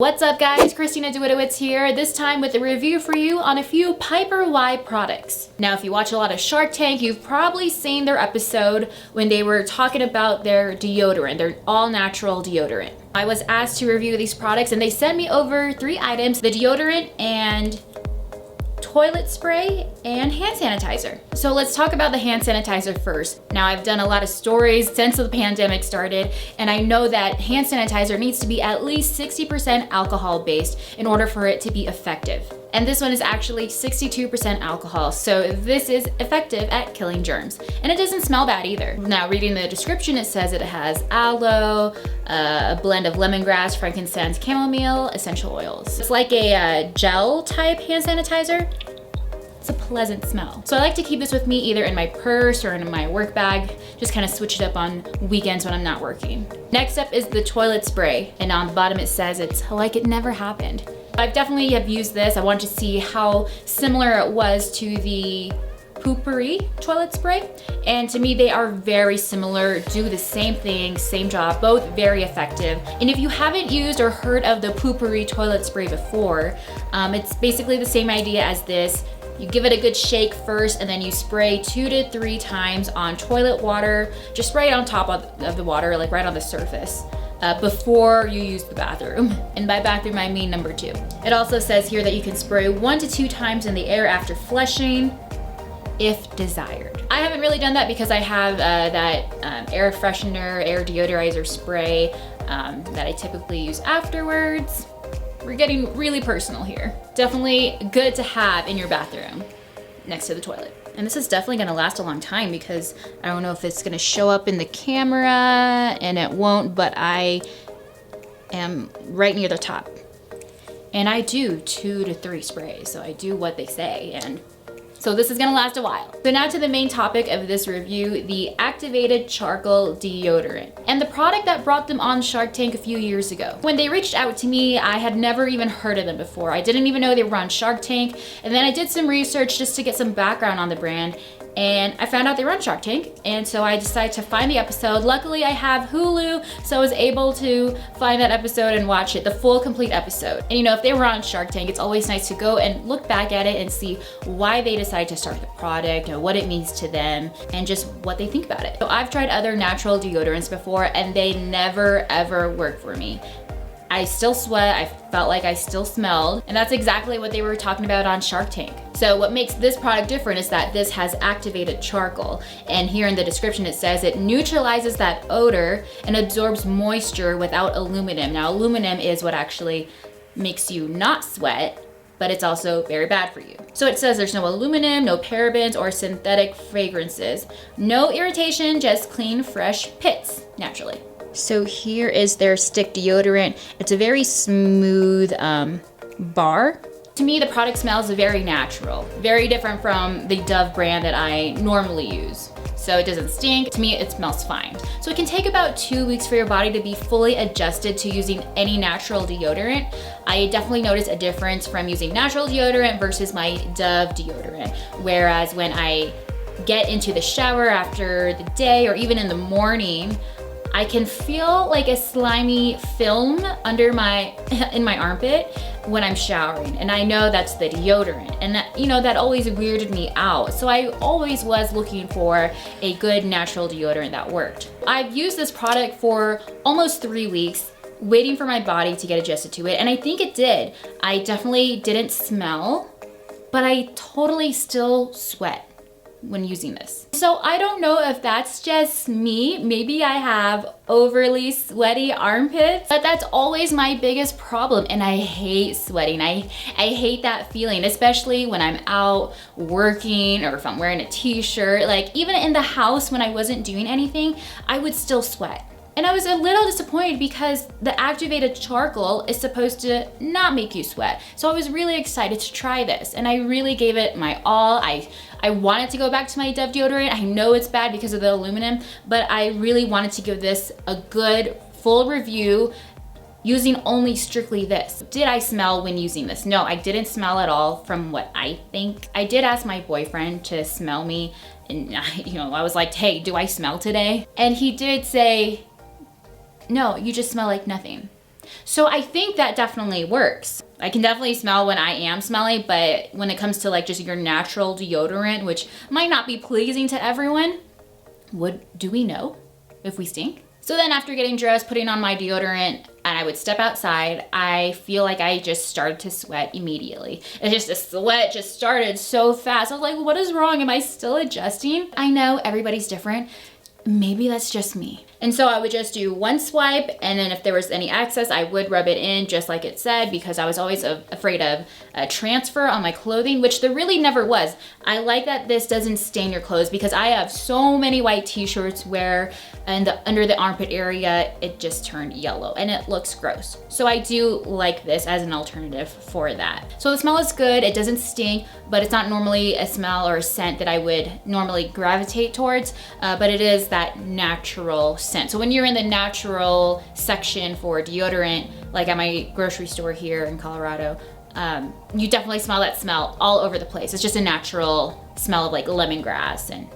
What's up guys, Christina Dawidowicz here, this time with a review for you on a few PiperWai products. Now if you watch a lot of Shark Tank, you've probably seen their episode when they were talking about their deodorant, their all-natural deodorant. I was asked to review these products and they sent me over 3 items, the deodorant and toilet spray and hand sanitizer. So let's talk about the hand sanitizer first. Now I've done a lot of stories since the pandemic started, and I know that hand sanitizer needs to be at least 60% alcohol based in order for it to be effective. And this one is actually 62% alcohol, so this is effective at killing germs. And it doesn't smell bad either. Now reading the description, it says it has aloe, a blend of lemongrass, frankincense, chamomile, essential oils. It's like a gel type hand sanitizer. It's a pleasant smell. So I like to keep this with me either in my purse or in my work bag, just kind of switch it up on weekends when I'm not working. Next up is the toilet spray, and on the bottom it says it's like it never happened. I definitely have used this. I wanted to see how similar it was to the PiperWai toilet spray, and to me they are very similar, do the same thing, same job, both very effective. And if you haven't used or heard of the PiperWai toilet spray before, it's basically the same idea as this. You give it a good shake first, and then you spray 2 to 3 times on toilet water, just right on top of the water, like right on the surface. Before you use the bathroom. And by bathroom, I mean number 2. It also says here that you can spray 1 to 2 times in the air after flushing, if desired. I haven't really done that because I have that air freshener, air deodorizer spray that I typically use afterwards. We're getting really personal here. Definitely good to have in your bathroom next to the toilet. And this is definitely gonna last a long time because I don't know if it's gonna show up in the camera, and it won't, but I am right near the top. And I do 2 to 3 sprays, so I do what they say, and so this is gonna last a while. So now to the main topic of this review, the activated charcoal deodorant, and the product that brought them on Shark Tank a few years ago. When they reached out to me, I had never even heard of them before. I didn't even know they were on Shark Tank, and then I did some research just to get some background on the brand, and I found out they were on Shark Tank, and so I decided to find the episode. Luckily I have Hulu, so I was able to find that episode and watch it, the full complete episode. And you know, if they were on Shark Tank, it's always nice to go and look back at it and see why they decided to start the product, and what it means to them, and just what they think about it. So I've tried other natural deodorants before, and they never ever work for me. I still sweat, I felt like I still smelled, and that's exactly what they were talking about on Shark Tank. So what makes this product different is that this has activated charcoal, and here in the description it says it neutralizes that odor and absorbs moisture without aluminum. Now aluminum is what actually makes you not sweat, but it's also very bad for you. So it says there's no aluminum, no parabens or synthetic fragrances, no irritation, just clean, fresh pits, naturally. So here is their stick deodorant. It's a very smooth bar. To me, the product smells very natural, very different from the Dove brand that I normally use. So it doesn't stink. To me, it smells fine. So it can take about 2 weeks for your body to be fully adjusted to using any natural deodorant. I definitely noticed a difference from using natural deodorant versus my Dove deodorant. Whereas when I get into the shower after the day or even in the morning, I can feel like a slimy film under in my armpit when I'm showering, and I know that's the deodorant, and that, you know, that always weirded me out. So I always was looking for a good natural deodorant that worked. I've used this product for almost 3 weeks, waiting for my body to get adjusted to it, and I think it did. I definitely didn't smell, but I totally still sweat when using this. So I don't know if that's just me. Maybe I have overly sweaty armpits, but that's always my biggest problem, and I hate sweating. I hate that feeling, especially when I'm out working or if I'm wearing a t-shirt. Like even in the house when I wasn't doing anything, I would still sweat. And I was a little disappointed because the activated charcoal is supposed to not make you sweat. So I was really excited to try this, and I really gave it my all. I wanted to go back to my Dove deodorant. I know it's bad because of the aluminum, but I really wanted to give this a good full review using only strictly this. Did I smell when using this? No, I didn't smell at all from what I think. I did ask my boyfriend to smell me, and I was like, hey, do I smell today? And he did say, no, you just smell like nothing. So I think that definitely works. I can definitely smell when I am smelly, but when it comes to like just your natural deodorant, which might not be pleasing to everyone, do we know if we stink? So then after getting dressed, putting on my deodorant, and I would step outside, I feel like I just started to sweat immediately. It's just, the sweat just started so fast. I was like, what is wrong? Am I still adjusting? I know everybody's different. Maybe that's just me. And so I would just do one swipe, and then if there was any excess, I would rub it in just like it said, because I was always afraid of a transfer on my clothing, which there really never was. I like that this doesn't stain your clothes, because I have so many white t-shirts where under the armpit area, it just turned yellow and it looks gross. So I do like this as an alternative for that. So the smell is good, it doesn't stink, but it's not normally a smell or a scent that I would normally gravitate towards, but it is that natural scent. So when you're in the natural section for deodorant, like at my grocery store here in Colorado, you definitely smell that smell all over the place. It's just a natural smell of like lemongrass and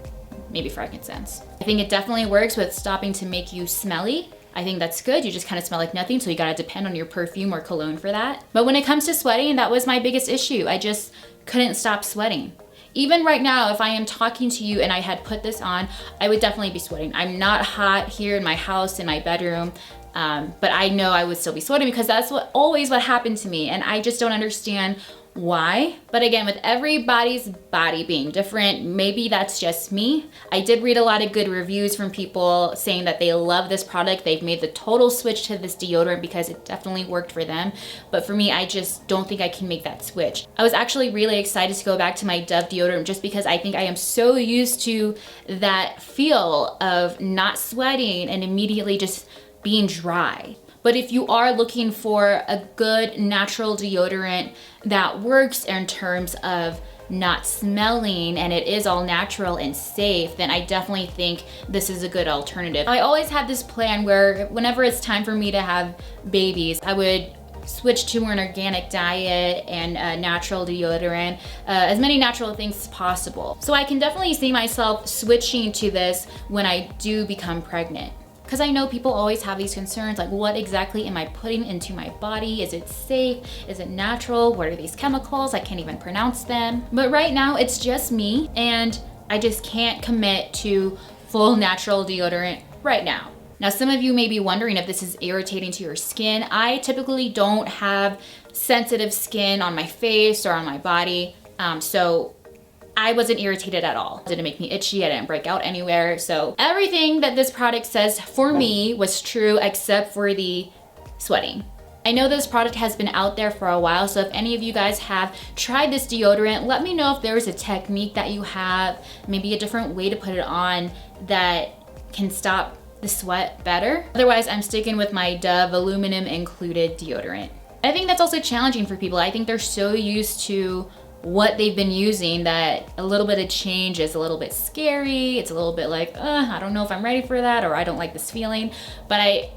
maybe frankincense. I think it definitely works with stopping to make you smelly. I think that's good. You just kind of smell like nothing, so you gotta depend on your perfume or cologne for that. But when it comes to sweating, that was my biggest issue. I just couldn't stop sweating. Even right now, if I am talking to you and I had put this on, I would definitely be sweating. I'm not hot here in my house, in my bedroom, but I know I would still be sweating because that's always what happened to me, and I just don't understand why. But again, with everybody's body being different, maybe that's just me. I did read a lot of good reviews from people saying that they love this product. They've made the total switch to this deodorant because it definitely worked for them. But for me, I just don't think I can make that switch. I was actually really excited to go back to my Dove deodorant just because I think I am so used to that feel of not sweating and immediately just being dry. But if you are looking for a good natural deodorant that works in terms of not smelling and it is all natural and safe, then I definitely think this is a good alternative. I always had this plan where whenever it's time for me to have babies, I would switch to an organic diet and natural deodorant, as many natural things as possible. So I can definitely see myself switching to this when I do become pregnant. Because I know people always have these concerns, like what exactly am I putting into my body? Is it safe? Is it natural? What are these chemicals? I can't even pronounce them. But right now it's just me, and I just can't commit to full natural deodorant right now. Now, some of you may be wondering if this is irritating to your skin. I typically don't have sensitive skin on my face or on my body, so I wasn't irritated at all. It didn't make me itchy, I didn't break out anywhere. So everything that this product says for me was true except for the sweating. I know this product has been out there for a while, so if any of you guys have tried this deodorant, let me know if there's a technique that you have, maybe a different way to put it on that can stop the sweat better. Otherwise, I'm sticking with my Dove aluminum included deodorant. I think that's also challenging for people. I think they're so used to what they've been using that a little bit of change is a little bit scary. It's a little bit like, I don't know if I'm ready for that, or I don't like this feeling, but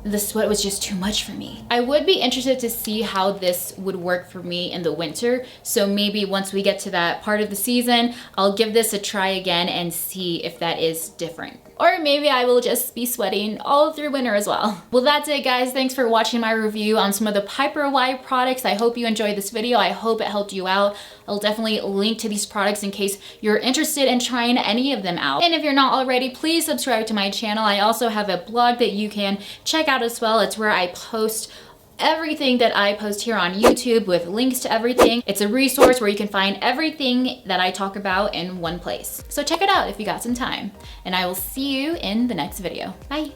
the sweat was just too much for me. I would be interested to see how this would work for me in the winter. So maybe once we get to that part of the season, I'll give this a try again and see if that is different. Or maybe I will just be sweating all through winter as well. Well, that's it, guys. Thanks for watching my review on some of the PiperWai products. I hope you enjoyed this video. I hope it helped you out. I'll definitely link to these products in case you're interested in trying any of them out. And if you're not already, please subscribe to my channel. I also have a blog that you can check out as well. It's where I post everything that I post here on YouTube with links to everything. It's a resource where you can find everything that I talk about in one place. So check it out if you got some time, and I will see you in the next video. Bye.